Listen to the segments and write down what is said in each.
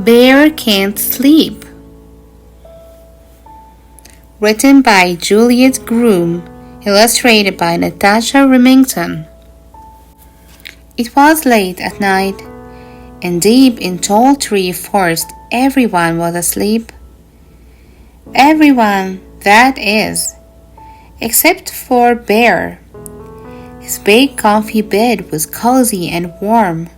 Bear Can't Sleep. Written by Juliet Groom, illustrated by Natasha Remington. It was late at night, and deep in tall tree forest everyone was asleep. Everyone, that is, except for Bear. His big comfy bed was cozy and warm.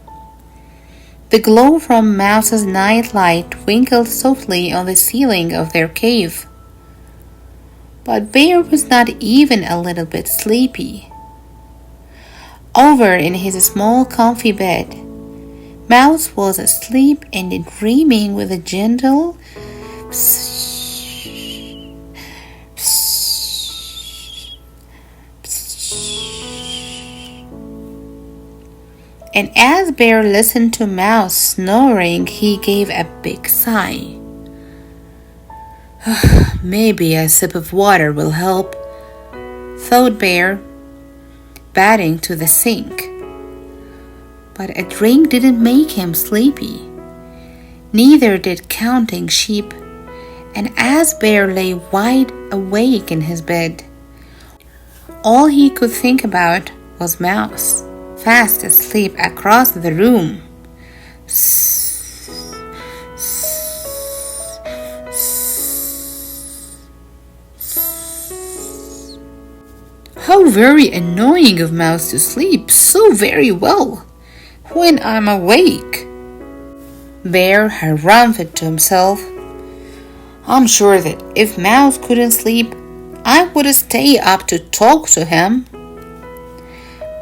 The glow from Mouse's nightlight twinkled softly on the ceiling of their cave. But Bear was not even a little bit sleepy. Over in his small comfy bed, Mouse was asleep and dreaming with a gentle psst, psst, psst. And as Bear listened to Mouse snoring, he gave a big sigh. Maybe a sip of water will help, thought Bear, batting to the sink. But a drink didn't make him sleepy. Neither did counting sheep. And as Bear lay wide awake in his bed, all he could think about was Mouse, fast asleep across the room. How very annoying of Mouse to sleep so very well when I'm awake. Bear harumphed to himself. I'm sure that if Mouse couldn't sleep, I would stay up to talk to him.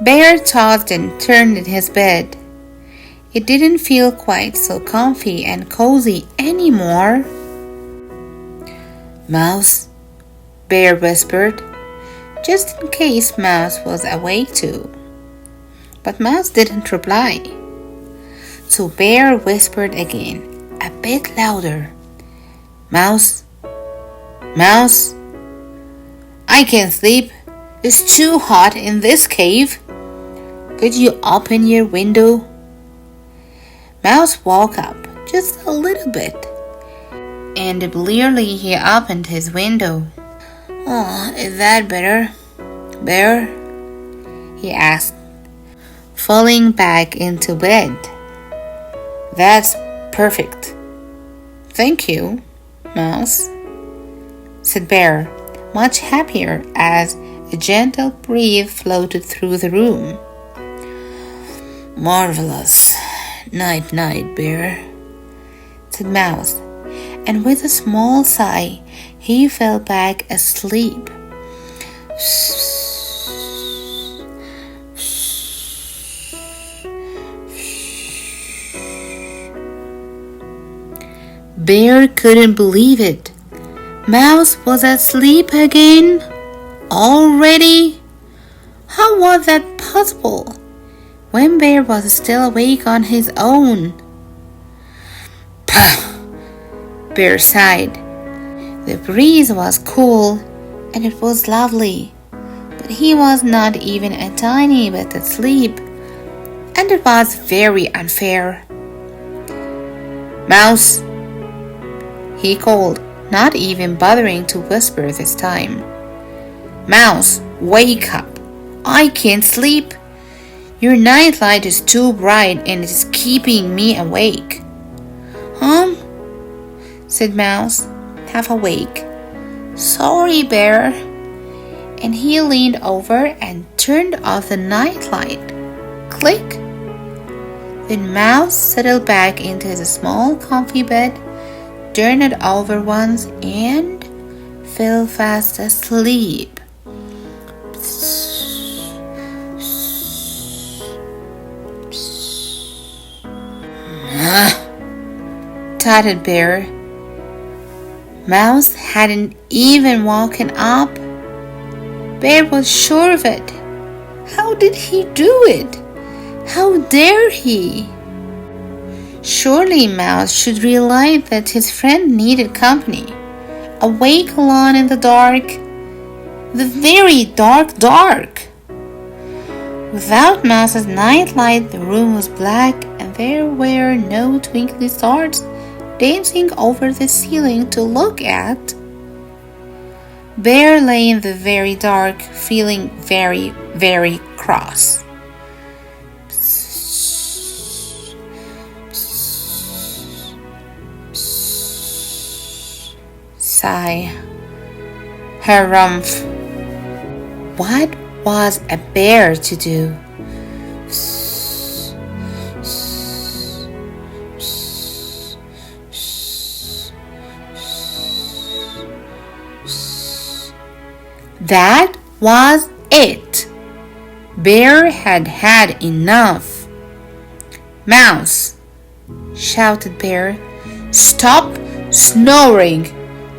Bear tossed and turned in his bed. It didn't feel quite so comfy and cozy anymore. Mouse, Bear whispered, just in case Mouse was awake too. But Mouse didn't reply. So Bear whispered again, a bit louder. Mouse, Mouse, I can't sleep. It's too hot in this cave. Could you open your window? Mouse woke up just a little bit, and blearily he opened his window. Oh, is that better, Bear? He asked, falling back into bed. That's perfect. Thank you, Mouse, said Bear, much happier as a gentle breeze floated through the room. Marvelous. Night, night, Bear, said Mouse, and with a small sigh, he fell back asleep. Bear couldn't believe it. Mouse was asleep again? Already? How was that possible when Bear was still awake on his own? Pah! Bear sighed. The breeze was cool and it was lovely, but he was not even a tiny bit asleep, and it was very unfair. Mouse, he called, not even bothering to whisper this time. Mouse, wake up. I can't sleep. Your nightlight is too bright and it is keeping me awake. Said Mouse, half awake. Sorry, Bear. And he leaned over and turned off the nightlight. Click. Then Mouse settled back into his small comfy bed, turned it over once, and fell fast asleep. Tutted Bear. Mouse hadn't even woken up. Bear was sure of it. How did he do it? How dare he? Surely Mouse should realize that his friend needed company. Awake alone in the dark, the very dark. Without Mouse's nightlight, the room was black and there were no twinkling stars dancing over the ceiling to look at. Bear lay in the very dark, feeling very, very cross. Sigh. Harumph. What was a bear to do? That was it. Bear had had enough. Mouse, shouted Bear, stop snoring.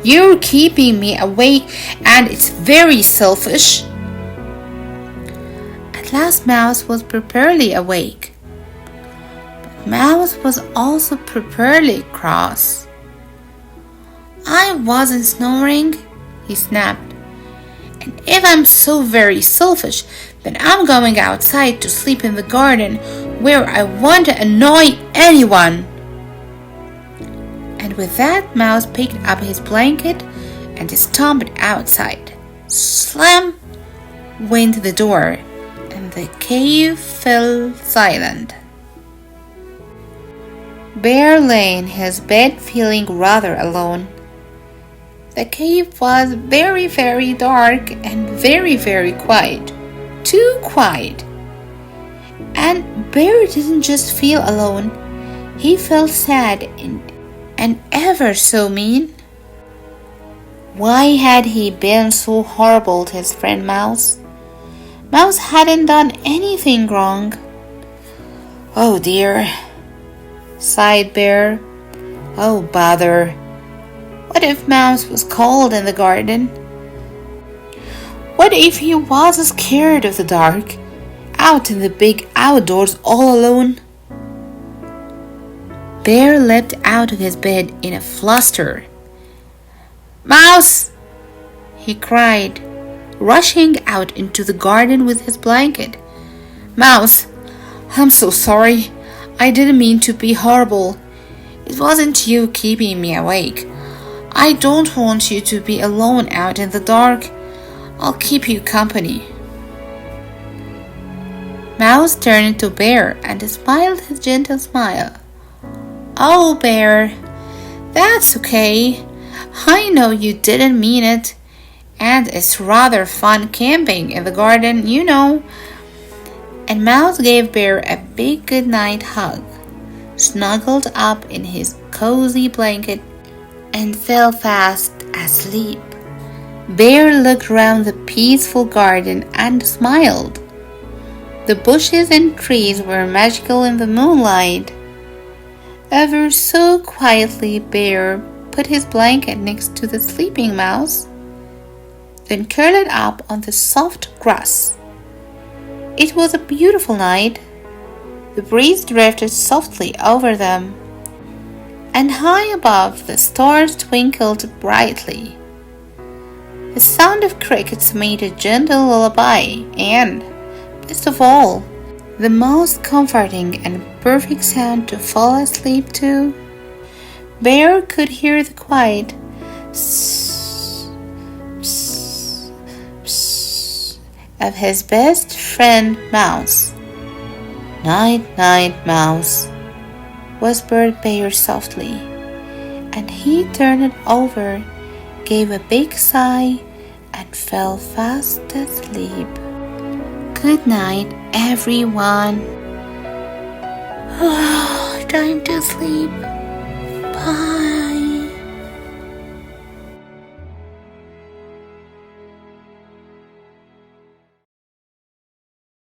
You're keeping me awake and it's very selfish. At last Mouse was properly awake. But Mouse was also properly cross. I wasn't snoring, he snapped. And if I'm so very selfish, then I'm going outside to sleep in the garden where I want to annoy anyone. And with that, Mouse picked up his blanket and stomped outside. Slam went the door, and the cave fell silent. Bear lay in his bed feeling rather alone. The cave was very, very dark and very, very quiet. Too quiet. And Bear didn't just feel alone. He felt sad and ever so mean. Why had he been so horrible to his friend Mouse? Mouse hadn't done anything wrong. Oh dear, sighed Bear. Oh bother. What if Mouse was cold in the garden? What if he was scared of the dark, out in the big outdoors all alone? Bear leapt out of his bed in a fluster. Mouse! He cried, rushing out into the garden with his blanket. Mouse, I'm so sorry. I didn't mean to be horrible. It wasn't you keeping me awake. I don't want you to be alone out in the dark. I'll keep you company. Mouse turned to Bear and smiled his gentle smile. Oh, Bear, that's okay. I know you didn't mean it. And it's rather fun camping in the garden, you know. And Mouse gave Bear a big goodnight hug, snuggled up in his cozy blanket, and fell fast asleep. Bear looked round the peaceful garden and smiled. The bushes and trees were magical in the moonlight. Ever so quietly, Bear put his blanket next to the sleeping Mouse, then curled up on the soft grass. It was a beautiful night. The breeze drifted softly over them, and high above the stars twinkled brightly. The sound of crickets made a gentle lullaby, and, best of all, the most comforting and perfect sound to fall asleep to. Bear could hear the quiet psst, psst, psst of his best friend Mouse. Night, night, Mouse, whispered Bear softly, and he turned over, gave a big sigh, and fell fast asleep. Good night, everyone. Time to sleep. Bye.